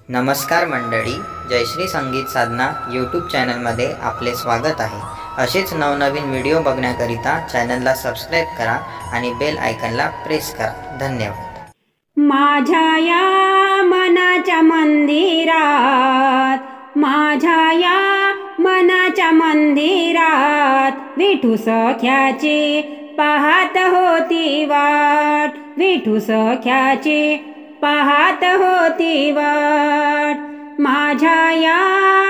नमस्कार मंडळी, जयश्री संगीत साधना यूट्यूब चॅनलमध्ये आपले स्वागत आहे। असेच नवनवीन व्हिडिओ बघण्याकरिता चॅनलला सबस्क्राइब करा आणि बेल आयकॉनला प्रेस करा। धन्यवाद। माझ्या या मनाच्या मंदिरात, माझ्या या मनाच्या मंदिरात विठू सख्याची पाहत होती वाट, विठू सख्याची पाहत होती वाट। माझ्या या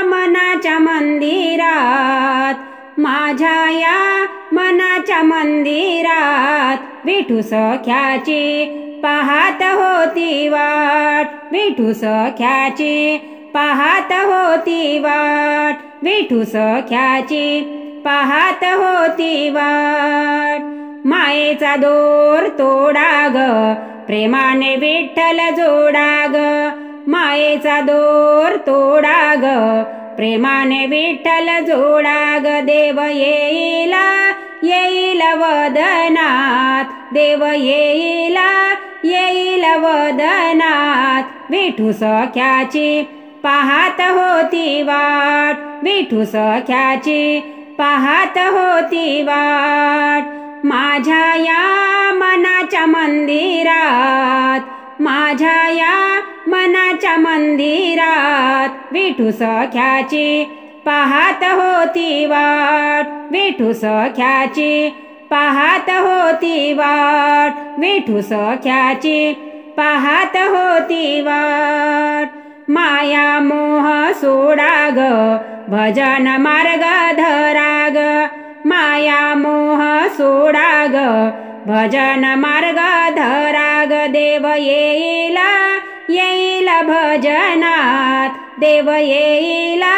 मनाच्या मंदिरात, माझ्या या मनाच्या मंदिरात विठू सख्याची पाहत होती वाट, विठू सख्याची पाहत होती वाट, विठू सख्याची पाहत होती वाट। मायेचा दोर तोडा ग, प्रेमाने विठ्ठल जोडा ग, मायेचा दोर तोडा ग, प्रेमाने विठ्ठल जोडा ग। देव येईला येईल वदनात, देव येईला येईल वदनात, विठू सख्याची पाहत होती वाट, विठू सख्याची पाहत होती वाट। माझ्या या मनाच्या मंदिरात, माझ्या या मनाच्या मंदिरात विठू सख्याची पाहत होती वाट, विठू सख्याची पाहत होती वाट, विठू सख्याची पाहत होती वाट। माया मोह सोडा ग, भजन मार्ग धरा ग, माया मोह सोडा ग, भजन मार्ग धरा ग। देव येईला येईल भजनात, देव येईला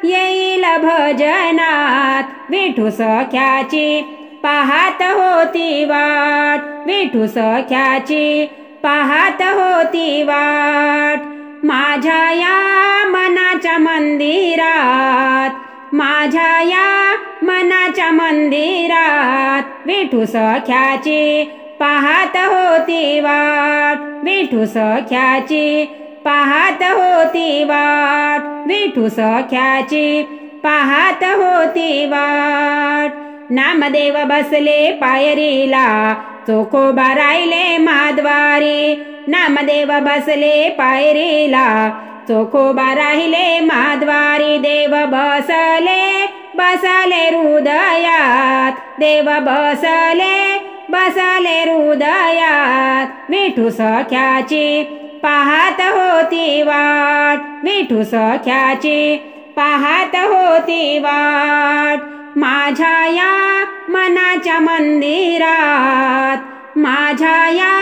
येईल भजनात, विठू सख्याची पाहत होती वाट, विठू सख्याची पाहत होती वाट। माझ्या या मनाच्या मंदिरात, माझ्या या मनाच्या मंदिरात विठू सख्याची पाहत होती वाट, विठू सख्याची पाहत होती वाट, विठू सख्याची पाहत होती वाट। नामदेव बसले पायरीला, चोखोबा राहिले माद्वारी, नामदेव बसले पायरीला, चोखोबा राहिले माद्वारी। देव बसले बसले हृदयात, देव बसले बसले हृदयात, विठू सख्याची पाहत होती वाट, विठू सख्याची पाहत होती वाट। माझ्या या मनाच्या मंदिरात, माझ्या या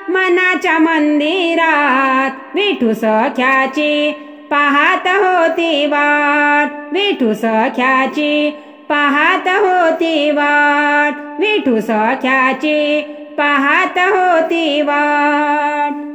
मनाच्या मंदिरात विठू सख्याची पाहत होती वाट, विठू सख्याची पाहत होती वाट, विठू सख्याची पाहत होती वाट।